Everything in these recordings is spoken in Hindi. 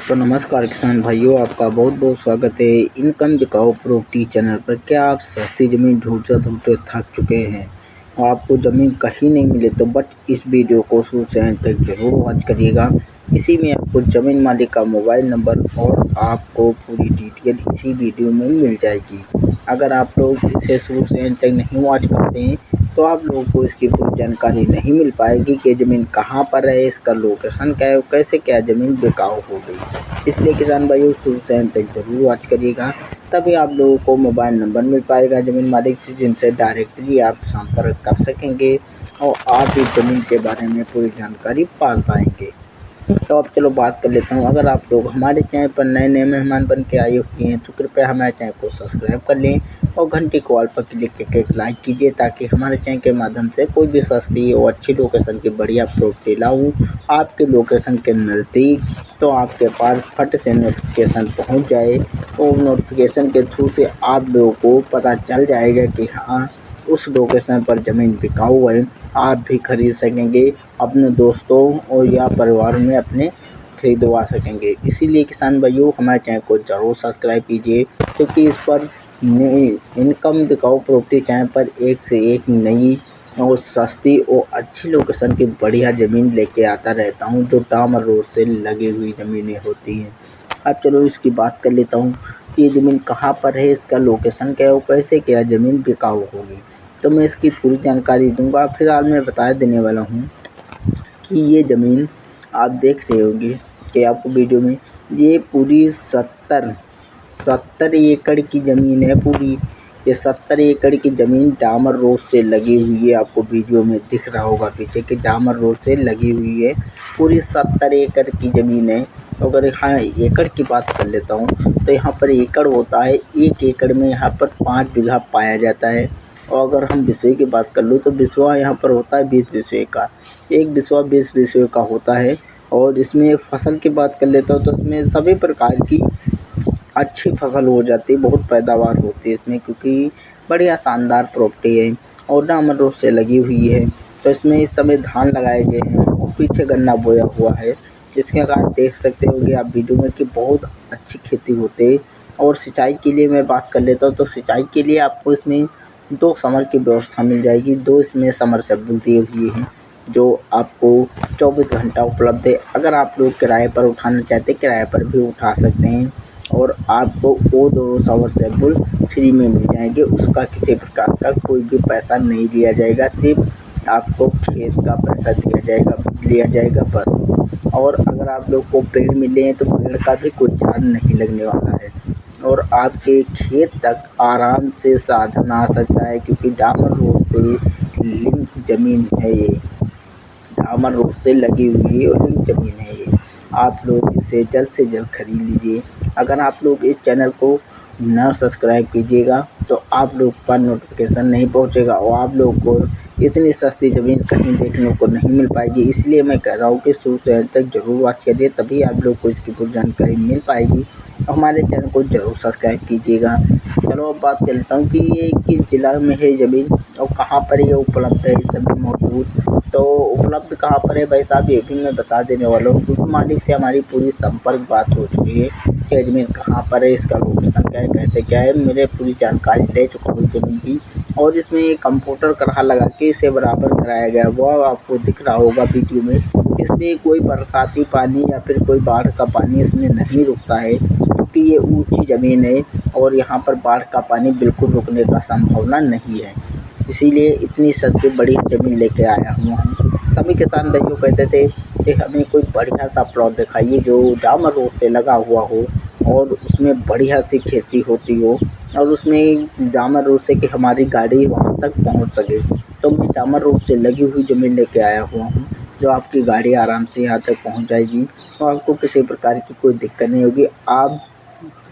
तो नमस्कार किसान भाइयों, आपका बहुत बहुत स्वागत है इनकम बिकाऊ प्रॉपर्टी चैनल पर। क्या आप सस्ती ज़मीन ढूंढते ढूंढते थक चुके हैं और आपको ज़मीन कहीं नहीं मिले तो बट इस वीडियो को शुरू से अंत तक जरूर वॉच करिएगा। इसी में आपको ज़मीन मालिक का मोबाइल नंबर और आपको पूरी डिटेल इसी वीडियो में मिल जाएगी। अगर आप लोग इसे शुरू से अंत तक नहीं वॉच करते हैं तो आप लोगों को इसकी पूरी जानकारी नहीं मिल पाएगी कि ज़मीन कहाँ पर है, इसका लोकेशन क्या है और कैसे क्या ज़मीन बिकाऊ हो गई। इसलिए किसान भाइयों शुरू से अंत तक जरूर वॉच करिएगा, तभी आप लोगों को मोबाइल नंबर मिल पाएगा ज़मीन मालिक से, जिनसे डायरेक्टली आप संपर्क कर सकेंगे और आप इस ज़मीन के बारे में पूरी जानकारी पा पाएंगे। तो अब चलो बात कर लेता हूँ। अगर आप लोग हमारे चैनल पर नए नए मेहमान बन के आए हुए हैं तो कृपया हमारे चैनल को सब्सक्राइब कर लें और घंटी को ऑल पर क्लिक करके एक लाइक कीजिए, ताकि हमारे चैनल के माध्यम से कोई भी सस्ती और अच्छी लोकेशन की बढ़िया प्रॉपर्टी लाऊं आपके लोकेशन के नज़दीक, तो आपके पास फट से नोटिफिकेशन पहुंच जाए और नोटिफिकेशन के थ्रू से आप लोगों को पता चल जाएगा कि हाँ, उस लोकेशन पर ज़मीन बिकाऊ है। आप भी खरीद सकेंगे, अपने दोस्तों और या परिवार में अपने खरीदवा सकेंगे। इसीलिए किसान भाइयों हमारे चैनल को ज़रूर सब्सक्राइब कीजिए, क्योंकि इस पर इनकम बिकाऊ प्रॉपर्टी चैनल पर एक से एक नई और सस्ती और अच्छी लोकेशन की बढ़िया ज़मीन लेके आता रहता हूँ, जो डामर रोड से लगी हुई ज़मीनें होती हैं। अब चलो इसकी बात कर लेता हूँ कि ये ज़मीन कहाँ पर है, इसका लोकेशन क्या है और कैसे क्या ज़मीन बिकाऊ होगी। तो मैं इसकी पूरी जानकारी दूंगा। फिलहाल मैं बता देने वाला हूँ कि ये ज़मीन आप देख रहे होंगे कि आपको वीडियो में ये पूरी 70 एकड़ की ज़मीन है। पूरी ये 70 एकड़ की ज़मीन डामर रोड से लगी हुई है। आपको वीडियो में दिख रहा होगा पीछे कि डामर रोड से लगी हुई है। पूरी 70 एकड़ की ज़मीन है। अगर यहाँ एकड़ की बात कर लेता हूँ तो यहाँ पर एकड़ होता है, 1 एकड़ में यहाँ पर 5 बीघा पाया जाता है। और अगर हम बिस्वे की बात कर लो तो बिस्वा यहाँ पर होता है 20 बिस्वे का, एक बिस्वा 20 बिस्वे का होता है। और इसमें फसल की बात कर लेता हूँ तो इसमें सभी प्रकार की अच्छी फसल हो जाती है, बहुत पैदावार होती है इसमें, क्योंकि बढ़िया शानदार प्रॉपर्टी है और डामर रोड से लगी हुई है। तो इसमें इस समय धान लगाए गए हैं और पीछे गन्ना बोया हुआ है, जिसके कारण देख सकते होंगे आप वीडियो में कि बहुत अच्छी खेती होती है। और सिंचाई के लिए मैं बात कर लेता हूँ तो सिंचाई के लिए आपको इसमें 2 समर की व्यवस्था मिल जाएगी। 2 इसमें समरसेबल दिए हुए हैं जो आपको 24 घंटा उपलब्ध है। अगर आप लोग किराए पर उठाना चाहते हैं किराए पर भी उठा सकते हैं और आपको वो 2 समरसेबल फ्री में मिल जाएंगे। उसका किसी प्रकार का कोई भी पैसा नहीं लिया जाएगा, सिर्फ आपको खेत का पैसा लिया जाएगा बस। और अगर आप लोग को पेड़ मिले हैं तो पेड़ का भी कोई चार्ज नहीं लगने वाला है और आपके खेत तक आराम से साधन आ सकता है, क्योंकि डामर रोड से लिंक ज़मीन है ये, डामर रोड से लगी हुई और लिंक ज़मीन है ये। आप लोग इसे जल्द से जल्द खरीद लीजिए। अगर आप लोग इस चैनल को ना सब्सक्राइब कीजिएगा तो आप लोग पर नोटिफिकेशन नहीं पहुंचेगा और आप लोग को इतनी सस्ती ज़मीन कहीं देखने को नहीं मिल पाएगी। इसलिए मैं कह रहा हूँ कि शुरू से अंत तक जरूर वॉच करिए, तभी आप लोग को इसकी पूरी जानकारी मिल पाएगी। हमारे चैनल को ज़रूर सब्सक्राइब कीजिएगा। चलो अब बात कर लेता हूँ कि ये किस ज़िला में है ज़मीन और कहाँ पर ये उपलब्ध है, इस समय मौजूद। तो उपलब्ध कहाँ पर है भाई साहब, ये भी मैं बता देने वाला हूँ, क्योंकि मालिक से हमारी पूरी संपर्क बात हो चुकी है कि ज़मीन कहाँ पर है, इसका लोकेशन क्या है, कैसे क्या है। मैंने पूरी जानकारी ले चुका हूँ ज़मीन की और इसमें कंप्यूटर करहा लगा के इसे बराबर कराया गया, वो आपको दिख रहा होगा वीडियो में। इसमें कोई बरसाती पानी या फिर कोई बाढ़ का पानी इसमें नहीं रुकता है, क्योंकि ये ऊंची ज़मीन है और यहाँ पर बाढ़ का पानी बिल्कुल रुकने का संभावना नहीं है। इसीलिए इतनी सस्ती बड़ी ज़मीन लेके आया हुआ हूँ। सभी किसान भाइयों कहते थे कि हमें कोई बढ़िया सा प्लॉट दिखाइए जो डामर रोड से लगा हुआ हो और उसमें बढ़िया सी खेती होती हो और उसमें डामर रोड से कि हमारी गाड़ी वहाँ तक पहुँच सके। तो मैं डामर रोड से लगी हुई ज़मीन लेके आया हुआ हूँ, जो आपकी गाड़ी आराम से यहाँ तक पहुँच जाएगी और आपको किसी प्रकार की कोई दिक्कत नहीं होगी। आप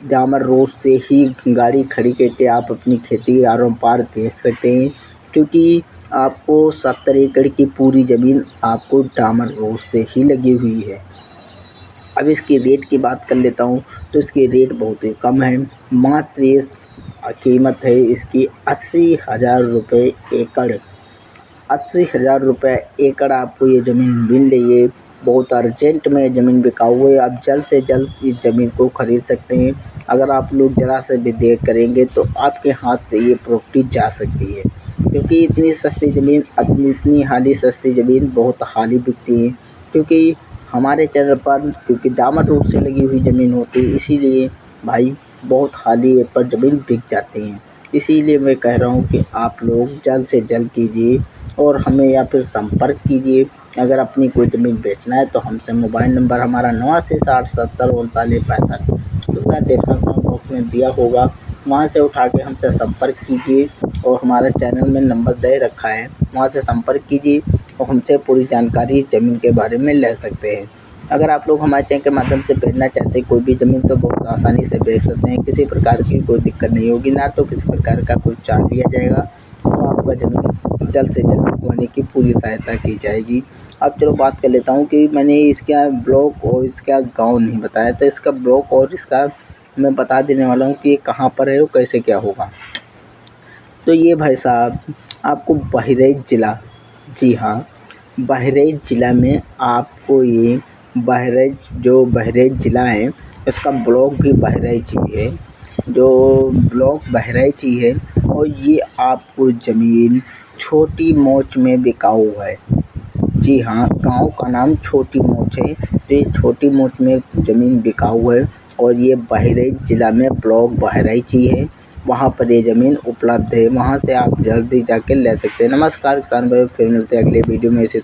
डामर रोड से ही गाड़ी खड़ी करके आप अपनी खेती आराम पार देख सकते हैं, क्योंकि आपको 70 एकड़ की पूरी ज़मीन आपको डामर रोड से ही लगी हुई है। अब इसकी रेट की बात कर लेता हूँ तो इसकी रेट बहुत ही कम है। मात्र ये कीमत है इसकी 80,000 रुपये एकड़। 80,000 रुपये एकड़ आपको ये ज़मीन मिल रही है। बहुत अर्जेंट में ज़मीन बिकाऊ है, आप जल्द से जल्द इस ज़मीन को खरीद सकते हैं। अगर आप लोग ज़रा से भी देर करेंगे तो आपके हाथ से ये प्रॉपर्टी जा सकती है, क्योंकि इतनी सस्ती ज़मीन, इतनी हाली सस्ती ज़मीन बहुत हाली बिकती है। क्योंकि हमारे चैनल पर क्योंकि डामर रोड से लगी हुई ज़मीन होती है, इसीलिए भाई बहुत हाली पर ज़मीन बिक जाती हैं। इसीलिए मैं कह रहा हूँ कि आप लोग जल्द से जल्द कीजिए और हमें या फिर संपर्क कीजिए। अगर अपनी कोई ज़मीन बेचना है तो हमसे मोबाइल नंबर हमारा 8960703965 उसका डिस्क्रिप्शन बॉक्स में दिया होगा, वहाँ से उठा के हमसे संपर्क कीजिए और हमारे चैनल में नंबर दे रखा है, वहाँ से संपर्क कीजिए और हमसे पूरी जानकारी ज़मीन के बारे में ले सकते हैं। अगर आप लोग हमारे चैनल के माध्यम से बेचना चाहते हैं कोई भी ज़मीन तो बहुत आसानी से बेच सकते हैं, किसी प्रकार की कोई दिक्कत नहीं होगी, ना तो किसी प्रकार का कोई चार्ज लिया जाएगा और आपका ज़मीन जल्द से जल्द बिकवाने की पूरी सहायता की जाएगी। अब चलो बात कर लेता हूँ कि मैंने इसका ब्लॉक और इसका गाँव नहीं बताया, तो इसका ब्लॉक और इसका मैं बता देने वाला हूँ कि ये कहाँ पर है और कैसे क्या होगा। तो ये भाई साहब आपको बहराइच ज़िला, जी हाँ, बहराइच ज़िला में आपको ये बहराइच ज़िला है, इसका ब्लॉक भी बहराइच ही है, जो ब्लॉक बहराइच ही है और ये आपको ज़मीन छोटी मोच में बिकाऊ है। जी हाँ, गाँव का नाम छोटी मोच है, तो ये छोटी मोच में ज़मीन बिकाऊ है और ये बहराइच ज़िला में ब्लॉक बहराइच ही है, वहाँ पर ये ज़मीन उपलब्ध है, वहाँ से आप जल्दी जाके ले सकते हैं। नमस्कार किसान भाइयों, फिर मिलते हैं अगले वीडियो में इसी